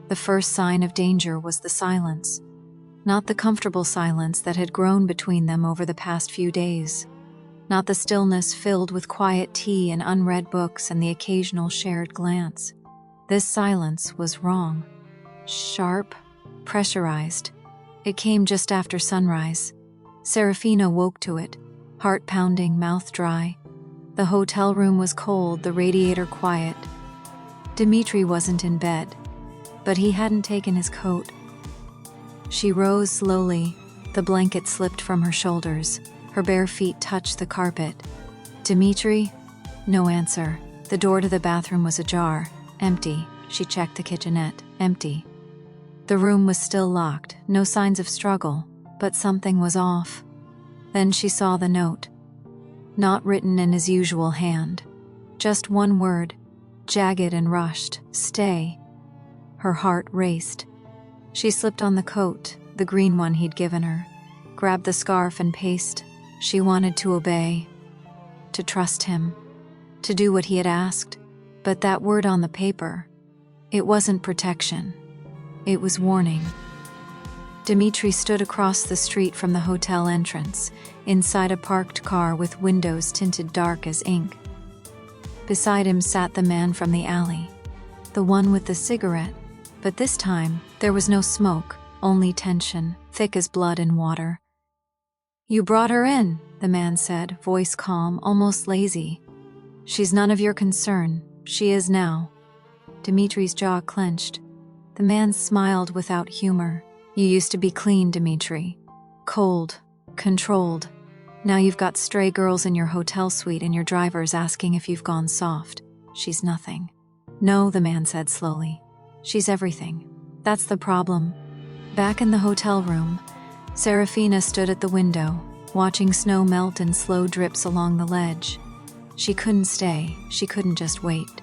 The first sign of danger was the silence. Not the comfortable silence that had grown between them over the past few days. Not the stillness filled with quiet tea and unread books and the occasional shared glance. This silence was wrong. Sharp, pressurized. It came just after sunrise. Serafina woke to it, heart pounding, mouth dry. The hotel room was cold, the radiator quiet. Dmitri wasn't in bed, but he hadn't taken his coat. She rose slowly. The blanket slipped from her shoulders. Her bare feet touched the carpet. Dmitri? No answer. The door to the bathroom was ajar. Empty. She checked the kitchenette. Empty. The room was still locked. No signs of struggle, but something was off. Then she saw the note. Not written in his usual hand. Just one word, jagged and rushed. Stay. Her heart raced. She slipped on the coat, the green one he'd given her, grabbed the scarf and paced. She wanted to obey, to trust him, to do what he had asked. But that word on the paper, it wasn't protection. It was warning. Dmitri stood across the street from the hotel entrance, inside a parked car with windows tinted dark as ink. Beside him sat the man from the alley, the one with the cigarette, but this time there was no smoke, only tension, thick as blood and water. "You brought her in," the man said, voice calm, almost lazy. "She's none of your concern. She is now." Dmitri's jaw clenched. The man smiled without humor. "You used to be clean, Dmitri. Cold, controlled. Now you've got stray girls in your hotel suite and your drivers asking if you've gone soft. She's nothing." "No," the man said slowly. "She's everything. That's the problem." Back in the hotel room, Serafina stood at the window, watching snow melt in slow drips along the ledge. She couldn't stay. She couldn't just wait.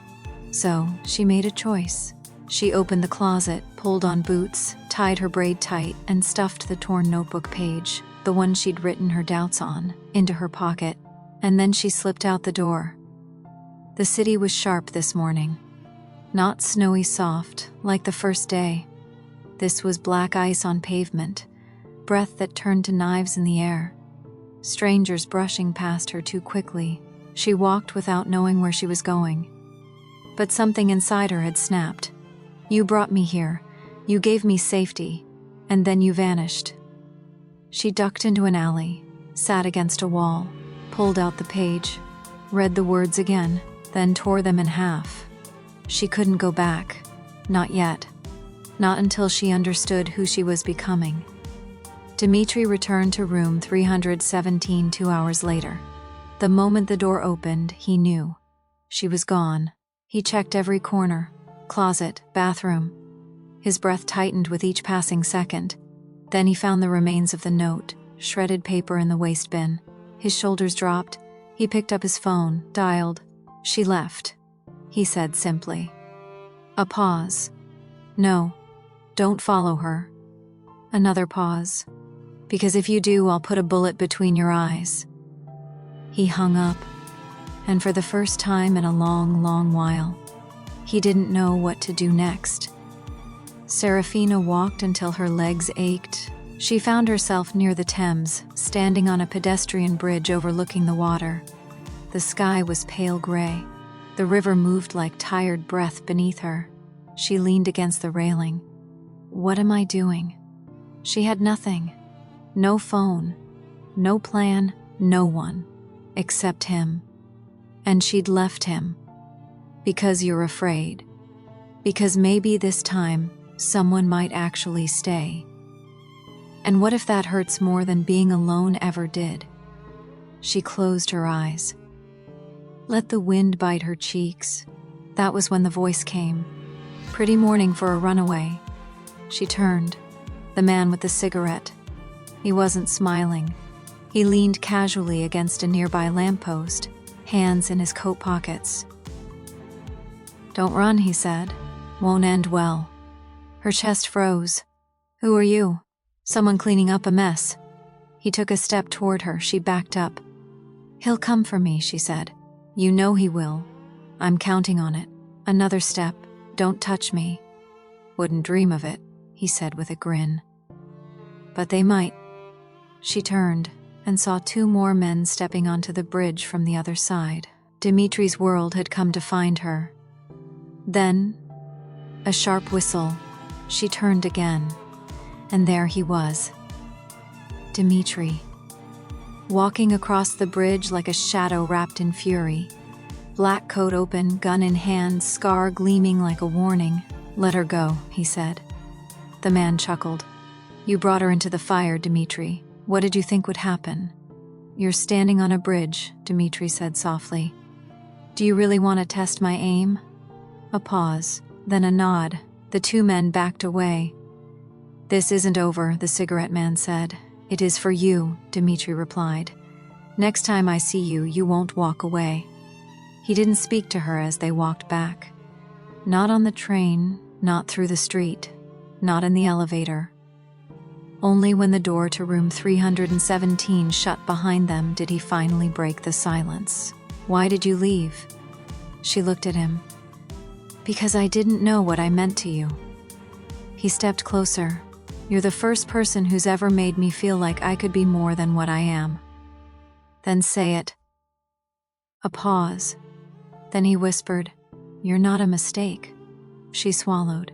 So she made a choice. She opened the closet, pulled on boots, tied her braid tight, and stuffed the torn notebook page, the one she'd written her doubts on, into her pocket. And then she slipped out the door. The city was sharp this morning. Not snowy soft, like the first day. This was black ice on pavement, breath that turned to knives in the air. Strangers brushing past her too quickly. She walked without knowing where she was going. But something inside her had snapped. "You brought me here. You gave me safety. And then you vanished." She ducked into an alley, sat against a wall, pulled out the page, read the words again, then tore them in half. She couldn't go back. Not yet. Not until she understood who she was becoming. Dmitri returned to room 317 2 hours later. The moment the door opened, he knew. She was gone. He checked every corner, closet, bathroom. His breath tightened with each passing second. Then he found the remains of the note, shredded paper in the waste bin. His shoulders dropped. He picked up his phone, dialed. "She left," he said simply. A pause. "No, don't follow her." Another pause. "Because if you do, I'll put a bullet between your eyes." He hung up, and for the first time in a long, long while, he didn't know what to do next. Serafina walked until her legs ached. She found herself near the Thames, standing on a pedestrian bridge overlooking the water. The sky was pale gray. The river moved like tired breath beneath her. She leaned against the railing. What am I doing? She had nothing. No phone. No plan. No one. Except him. And she'd left him. Because you're afraid. Because maybe this time, someone might actually stay. And what if that hurts more than being alone ever did? She closed her eyes. Let the wind bite her cheeks. That was when the voice came. Pretty morning for a runaway. She turned. The man with the cigarette. He wasn't smiling. He leaned casually against a nearby lamppost, hands in his coat pockets. Don't run, he said. Won't end well. Her chest froze. Who are you? Someone cleaning up a mess. He took a step toward her. She backed up. He'll come for me, she said. You know he will. I'm counting on it. Another step. Don't touch me. Wouldn't dream of it, he said with a grin. But they might. She turned and saw 2 more men stepping onto the bridge from the other side. Dimitri's world had come to find her. Then, a sharp whistle. She turned again, and there he was. Dimitri, walking across the bridge like a shadow wrapped in fury. Black coat open, gun in hand, scar gleaming like a warning. "Let her go," he said. The man chuckled. "You brought her into the fire, Dimitri. What did you think would happen?" "You're standing on a bridge," Dimitri said softly. "Do you really want to test my aim?" A pause, then a nod. The 2 men backed away. "This isn't over," the cigarette man said. "It is for you," Dimitri replied. "Next time I see you, you won't walk away." He didn't speak to her as they walked back. Not on the train, not through the street, not in the elevator. Only when the door to room 317 shut behind them did he finally break the silence. "Why did you leave?" She looked at him. "Because I didn't know what I meant to you." He stepped closer. "You're the first person who's ever made me feel like I could be more than what I am." "Then say it." A pause. Then he whispered, "You're not a mistake." She swallowed.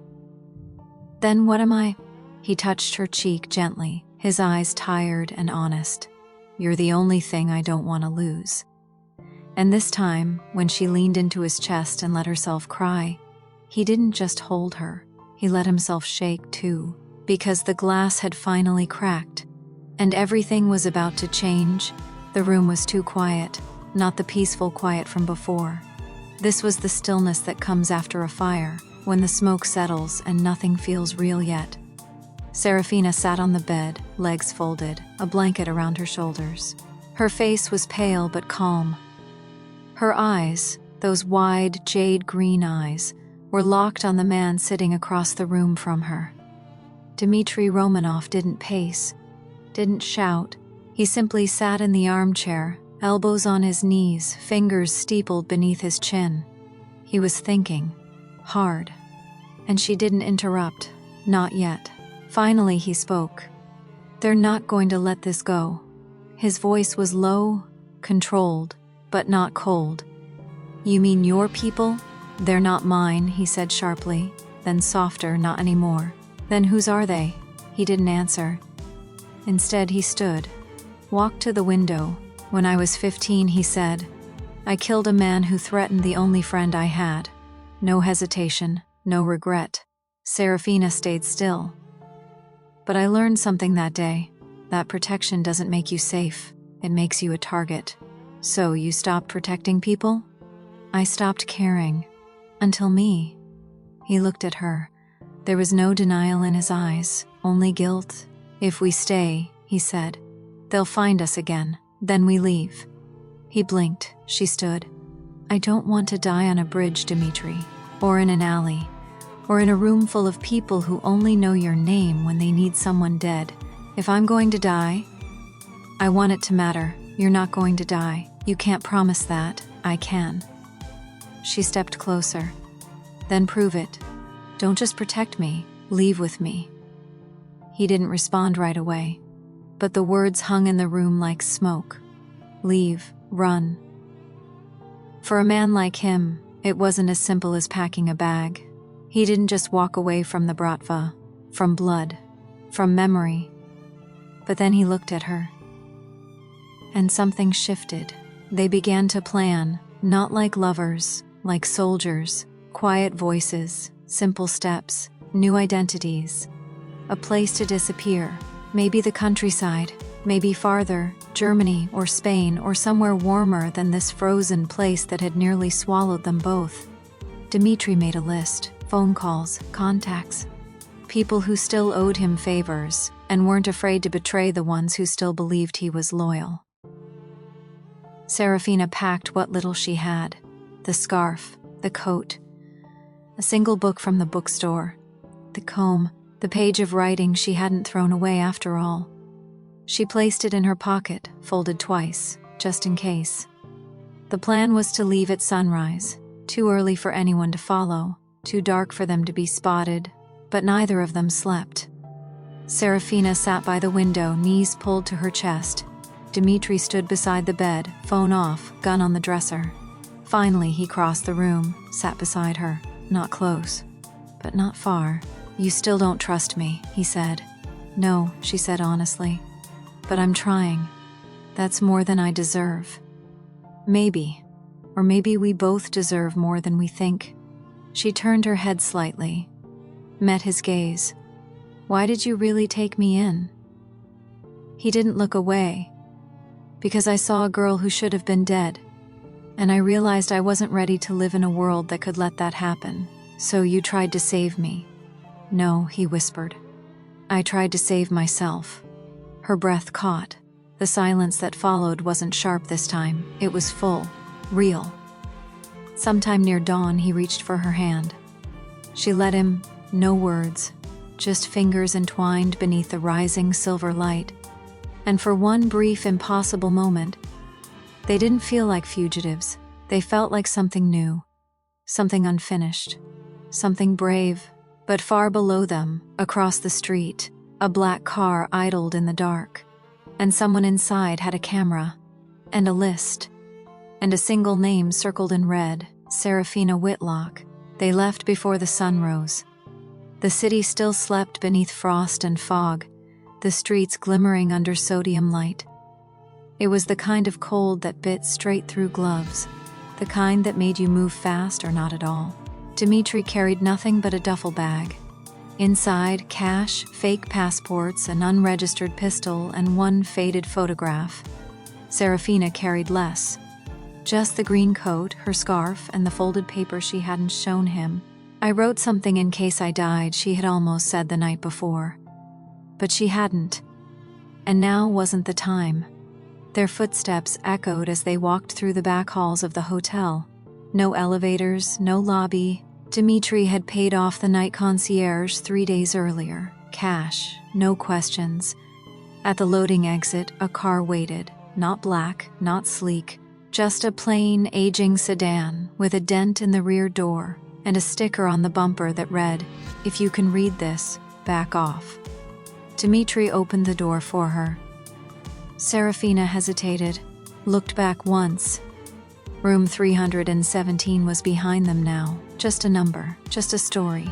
"Then what am I?" He touched her cheek gently, his eyes tired and honest. "You're the only thing I don't want to lose." And this time, when she leaned into his chest and let herself cry, he didn't just hold her, he let himself shake too, because the glass had finally cracked, and everything was about to change. The room was too quiet, not the peaceful quiet from before. This was the stillness that comes after a fire, when the smoke settles and nothing feels real yet. Serafina sat on the bed, legs folded, a blanket around her shoulders. Her face was pale but calm. Her eyes, those wide, jade-green eyes, were locked on the man sitting across the room from her. Dmitri Romanov didn't pace, didn't shout. He simply sat in the armchair, elbows on his knees, fingers steepled beneath his chin. He was thinking, hard. And she didn't interrupt, not yet. Finally he spoke. "They're not going to let this go." His voice was low, controlled, but not cold. "You mean your people? They're not mine," he said sharply, then softer, "Not anymore." "Then whose are they?" He didn't answer. Instead he stood, walked to the window. "When I was 15, he said, I killed a man who threatened the only friend I had. No hesitation, no regret." Serafina stayed still. "But I learned something that day. That protection doesn't make you safe, it makes you a target." "So you stopped protecting people?" "I stopped caring. Until me." He looked at her. There was no denial in his eyes, only guilt. "If we stay," he said, "they'll find us again. Then we leave." He blinked. She stood. "I don't want to die on a bridge, Dmitri, or in an alley, or in a room full of people who only know your name when they need someone dead. If I'm going to die, I want it to matter. You're not going to die. You can't promise that. I can." She stepped closer. "Then prove it. Don't just protect me. Leave with me." He didn't respond right away, but the words hung in the room like smoke. Leave, run. For a man like him, it wasn't as simple as packing a bag. He didn't just walk away from the bratva, from blood, from memory. But then he looked at her. And something shifted. They began to plan, not like lovers, like soldiers, quiet voices, simple steps, new identities. A place to disappear, maybe the countryside, maybe farther, Germany or Spain or somewhere warmer than this frozen place that had nearly swallowed them both. Dmitri made a list, phone calls, contacts, people who still owed him favors and weren't afraid to betray the ones who still believed he was loyal. Serafina packed what little she had, the scarf, the coat, a single book from the bookstore, the comb, the page of writing she hadn't thrown away after all. She placed it in her pocket, folded twice, just in case. The plan was to leave at sunrise, too early for anyone to follow, too dark for them to be spotted, but neither of them slept. Serafina sat by the window, knees pulled to her chest. Dmitri stood beside the bed, phone off, gun on the dresser. Finally, he crossed the room, sat beside her. Not close, but not far. "You still don't trust me," he said. "No," she said honestly. "But I'm trying. That's more than I deserve." "Maybe. Or maybe we both deserve more than we think." She turned her head slightly, met his gaze. "Why did you really take me in?" He didn't look away. "Because I saw a girl who should have been dead. And I realized I wasn't ready to live in a world that could let that happen. So you tried to save me." "No," he whispered. "I tried to save myself." Her breath caught. The silence that followed wasn't sharp this time. It was full, real. Sometime near dawn, he reached for her hand. She let him, no words, just fingers entwined beneath the rising silver light. And for one brief, impossible moment, they didn't feel like fugitives. They felt like something new, something unfinished, something brave. But far below them, across the street, a black car idled in the dark. And someone inside had a camera, and a list, and a single name circled in red, Serafina Whitlock. They left before the sun rose. The city still slept beneath frost and fog, the streets glimmering under sodium light. It was the kind of cold that bit straight through gloves, the kind that made you move fast or not at all. Dmitri carried nothing but a duffel bag. Inside, cash, fake passports, an unregistered pistol, and one faded photograph. Serafina carried less. Just the green coat, her scarf, and the folded paper she hadn't shown him. "I wrote something in case I died," she had almost said the night before. But she hadn't. And now wasn't the time. Their footsteps echoed as they walked through the back halls of the hotel. No elevators, no lobby. Dmitri had paid off the night concierge 3 days earlier. Cash, no questions. At the loading exit, a car waited. Not black, not sleek. Just a plain, aging sedan with a dent in the rear door and a sticker on the bumper that read, "If you can read this, back off." Dmitri opened the door for her. Serafina hesitated, looked back once. Room 317 was behind them now. Just a number, just a story.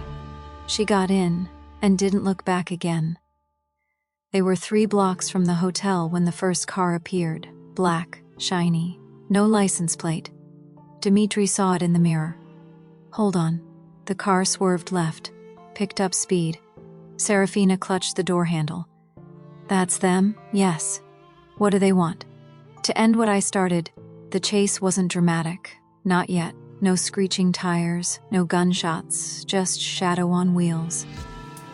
She got in and didn't look back again. They were 3 blocks from the hotel when the first car appeared. Black, shiny, no license plate. Dmitri saw it in the mirror. "Hold on." The car swerved left, picked up speed. Serafina clutched the door handle. "That's them?" "Yes." "What do they want?" "To end what I started." The chase wasn't dramatic. Not yet. No screeching tires, no gunshots, just shadow on wheels.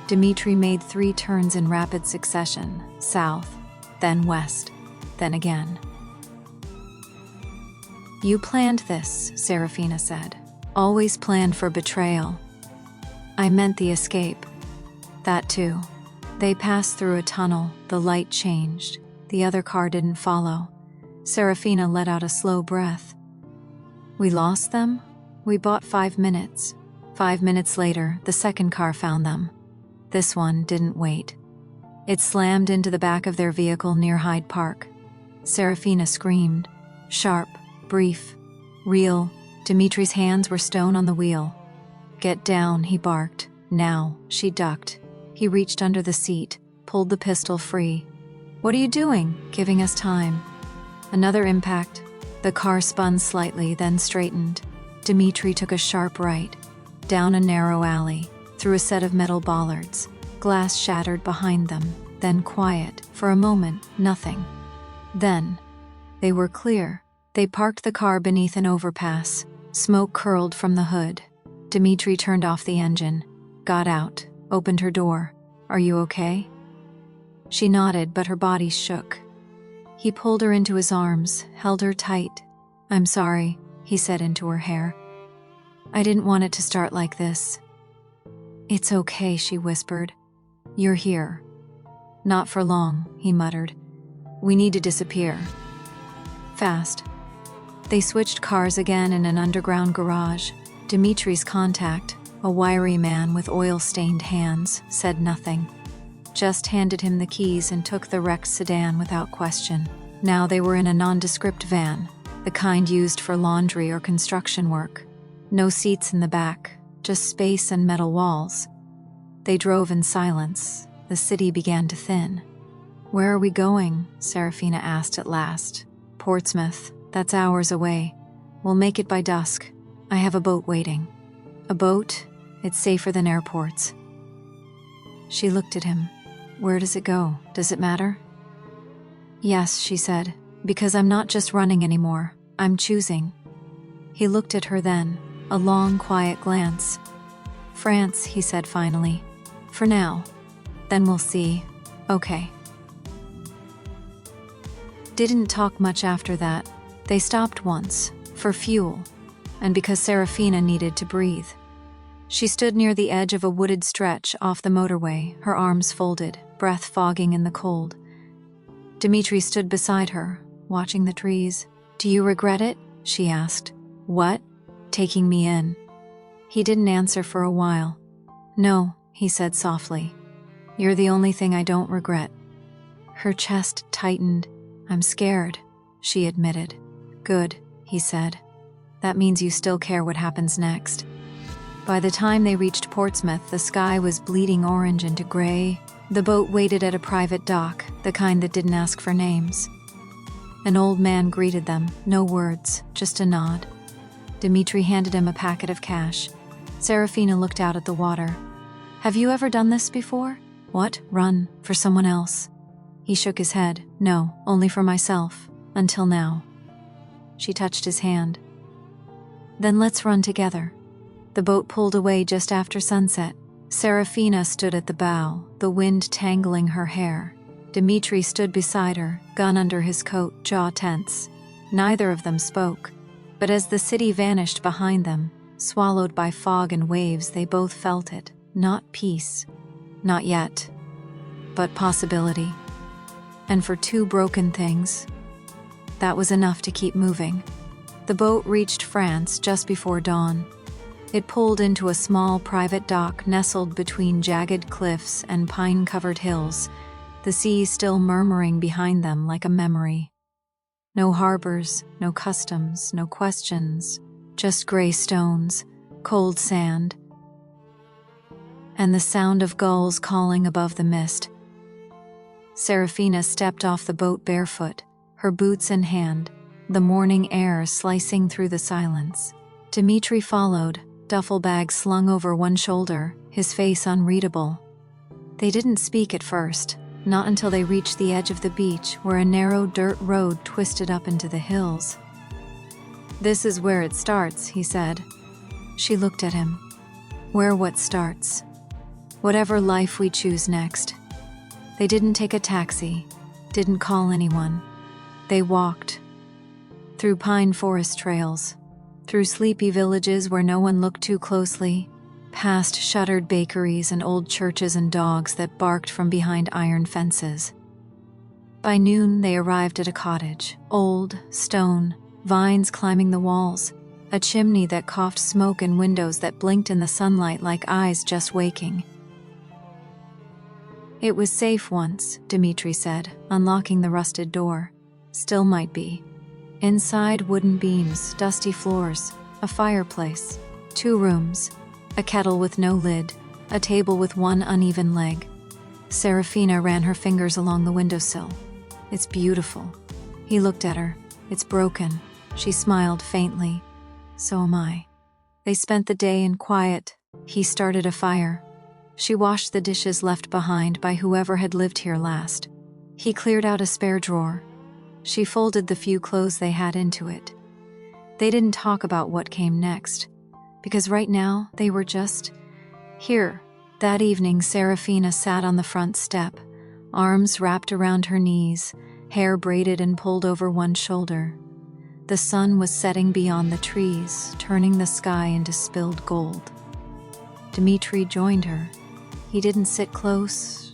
Dmitri made 3 turns in rapid succession, south, then west, then again. "You planned this," Serafina said. "Always planned for betrayal." "I meant the escape." "That too." They passed through a tunnel, the light changed. The other car didn't follow. Serafina let out a slow breath. "We lost them?" "We bought 5 minutes. 5 minutes later, the second car found them. This one didn't wait. It slammed into the back of their vehicle near Hyde Park." Serafina screamed. Sharp, brief, real. Dmitri's hands were stone on the wheel. "Get down," he barked. Now, she ducked. He reached under the seat, pulled the pistol free. "What are you doing?" "Giving us time." Another impact. The car spun slightly, then straightened. Dmitri took a sharp right, down a narrow alley, through a set of metal bollards. Glass shattered behind them, then quiet. For a moment, nothing. Then, they were clear. They parked the car beneath an overpass. Smoke curled from the hood. Dmitri turned off the engine, got out, opened her door. "Are you okay?" She nodded, but her body shook. He pulled her into his arms, held her tight. "I'm sorry," he said into her hair. "I didn't want it to start like this." "It's okay," she whispered. "You're here." "Not for long," he muttered. "We need to disappear. Fast." They switched cars again in an underground garage. Dmitri's contact, A wiry man with oil-stained hands said nothing, just handed him the keys and took the wrecked sedan without question. Now they were in a nondescript van, the kind used for laundry or construction work. No seats in the back, just space and metal walls. They drove in silence. The city began to thin. "Where are we going?" Serafina asked at last. "Portsmouth. That's hours away. We'll make it by dusk. I have a boat waiting." "A boat? It's safer than airports." She looked at him. "Where does it go? Does it matter?" "Yes," she said, "because I'm not just running anymore. I'm choosing." He looked at her then, a long, quiet glance. "France," he said finally. "For now. Then we'll see. Okay." Didn't talk much after that. They stopped once, for fuel, and because Serafina needed to breathe. She stood near the edge of a wooded stretch off the motorway, her arms folded, breath fogging in the cold. Dimitri stood beside her, watching the trees. "Do you regret it?" she asked. "What?" "Taking me in." He didn't answer for a while. "No," he said softly. "You're the only thing I don't regret." Her chest tightened. "I'm scared," she admitted. "Good," he said. "That means you still care what happens next." By the time they reached Portsmouth, the sky was bleeding orange into gray. The boat waited at a private dock, the kind that didn't ask for names. An old man greeted them, no words, just a nod. Dimitri handed him a packet of cash. Serafina looked out at the water. "Have you ever done this before?" "What? Run? For someone else?" He shook his head. "No, only for myself. Until now." She touched his hand. "Then let's run together." The boat pulled away just after sunset. Serafina stood at the bow, the wind tangling her hair. Dimitri stood beside her, gun under his coat, jaw tense. Neither of them spoke, but as the city vanished behind them, swallowed by fog and waves, they both felt it. Not peace. Not yet. But possibility. And for two broken things, that was enough to keep moving. The boat reached France just before dawn. It pulled into a small private dock nestled between jagged cliffs and pine-covered hills, the sea still murmuring behind them like a memory. No harbors, no customs, no questions, just gray stones, cold sand, and the sound of gulls calling above the mist. Serafina stepped off the boat barefoot, her boots in hand, the morning air slicing through the silence. Dimitri followed, duffel bag slung over one shoulder, his face unreadable. They didn't speak at first, not until they reached the edge of the beach where a narrow dirt road twisted up into the hills. "This is where it starts," he said. She looked at him. "Where what starts? Whatever life we choose next." They didn't take a taxi, didn't call anyone. They walked. Through pine forest trails, through sleepy villages where no one looked too closely, past shuttered bakeries and old churches and dogs that barked from behind iron fences. By noon, they arrived at a cottage, old, stone, vines climbing the walls, a chimney that coughed smoke and windows that blinked in the sunlight like eyes just waking. "It was safe once," Dimitri said, unlocking the rusted door. "Still might be." Inside, wooden beams, dusty floors, a fireplace, 2 rooms, a kettle with no lid, a table with one uneven leg. Serafina ran her fingers along the windowsill. "It's beautiful." He looked at her. "It's broken." She smiled faintly. "So am I." They spent the day in quiet. He started a fire. She washed the dishes left behind by whoever had lived here last. He cleared out a spare drawer. She folded the few clothes they had into it. They didn't talk about what came next, because right now they were just here. That evening, Serafina sat on the front step, arms wrapped around her knees, hair braided and pulled over one shoulder. The sun was setting beyond the trees, turning the sky into spilled gold. Dimitri joined her. He didn't sit close,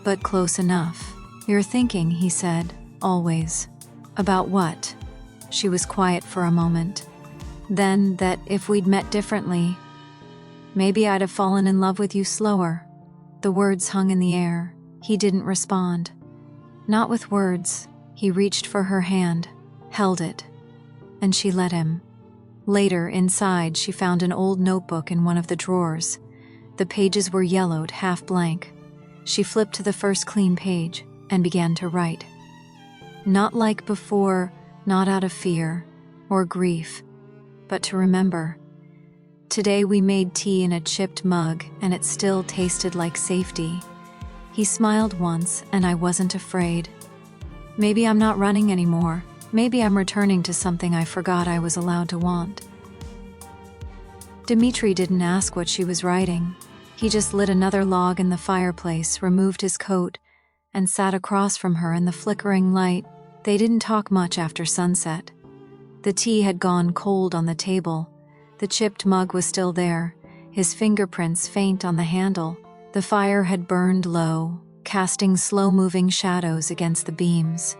but close enough. "You're thinking," he said, "always." "About what?" She was quiet for a moment. "Then that if we'd met differently, Maybe I'd have fallen in love with you slower." The words hung in the air. He didn't respond. Not with words. He reached for her hand, held it, and she let him. Later, inside, she found an old notebook in one of the drawers. The pages were yellowed, half blank. She flipped to the first clean page and began to write. Not like before, not out of fear or grief, but to remember. Today we made tea in a chipped mug, and it still tasted like safety. He smiled once, and I wasn't afraid. Maybe I'm not running anymore. Maybe I'm returning to something I forgot I was allowed to want. Dmitri didn't ask what she was writing. He just lit another log in the fireplace, removed his coat, and sat across from her in the flickering light. They didn't talk much after sunset. The tea had gone cold on the table. The chipped mug was still there, his fingerprints faint on the handle. The fire had burned low, casting slow-moving shadows against the beams.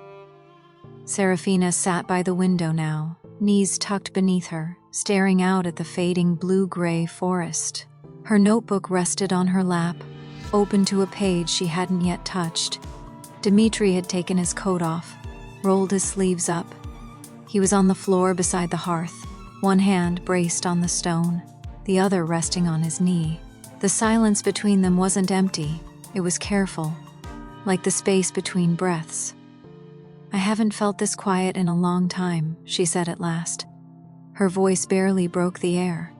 Serafina sat by the window now, knees tucked beneath her, staring out at the fading blue-gray forest. Her notebook rested on her lap, open to a page she hadn't yet touched. Dmitri had taken his coat off, rolled his sleeves up. He was on the floor beside the hearth, one hand braced on the stone, the other resting on his knee. The silence between them wasn't empty, it was careful, like the space between breaths. "I haven't felt this quiet in a long time," she said at last. Her voice barely broke the air.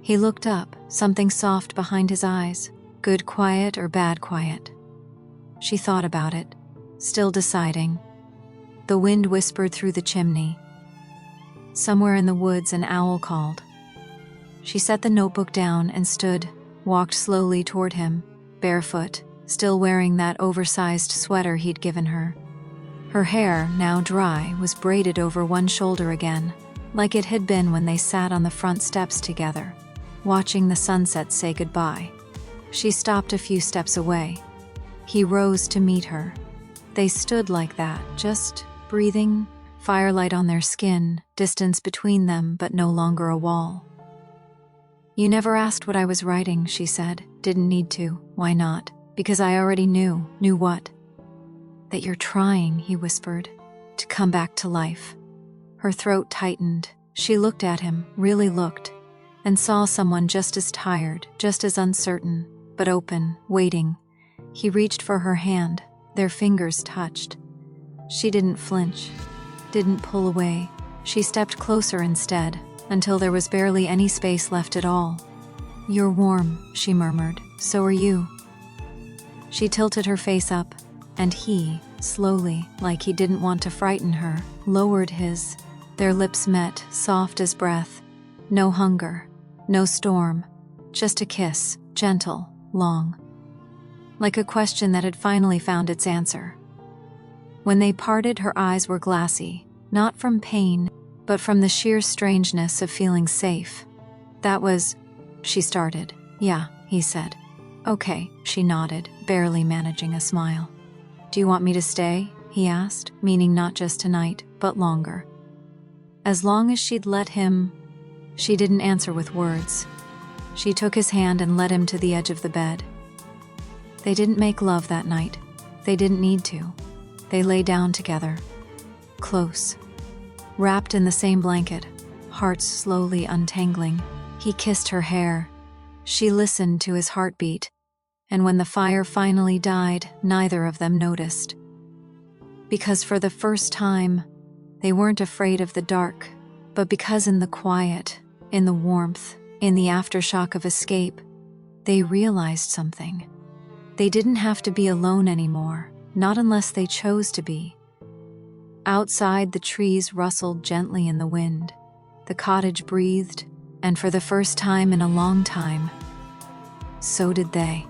He looked up, something soft behind his eyes. Good quiet or bad quiet? She thought about it, still deciding. The wind whispered through the chimney. Somewhere in the woods an owl called. She set the notebook down and stood, walked slowly toward him, barefoot, still wearing that oversized sweater he'd given her. Her hair, now dry, was braided over one shoulder again, like it had been when they sat on the front steps together, watching the sunset say goodbye. She stopped a few steps away. He rose to meet her. They stood like that, just breathing, firelight on their skin, distance between them, but no longer a wall. "You never asked what I was writing," she said. "Didn't need to. Why not? Because I already knew." "Knew what?" "That you're trying," he whispered, "to come back to life." Her throat tightened. She looked at him, really looked, and saw someone just as tired, just as uncertain, but open, waiting. He reached for her hand. Their fingers touched. She didn't flinch, didn't pull away. She stepped closer instead, until there was barely any space left at all. "You're warm," she murmured. "So are you." She tilted her face up, and he, slowly, like he didn't want to frighten her, lowered his. Their lips met, soft as breath. No hunger, no storm, just a kiss, gentle, long. Like a question that had finally found its answer. When they parted, her eyes were glassy, not from pain, but from the sheer strangeness of feeling safe. "That was," she started. "Yeah," he said. "Okay," she nodded, barely managing a smile. "Do you want me to stay?" he asked, meaning not just tonight, but longer. As long as she'd let him. She didn't answer with words. She took his hand and led him to the edge of the bed. They didn't make love that night. They didn't need to. They lay down together, close, wrapped in the same blanket, hearts slowly untangling. He kissed her hair. She listened to his heartbeat, and when the fire finally died, neither of them noticed. Because for the first time, they weren't afraid of the dark, but because in the quiet, in the warmth, in the aftershock of escape, they realized something. They didn't have to be alone anymore, not unless they chose to be. Outside, the trees rustled gently in the wind. The cottage breathed, and for the first time in a long time, so did they.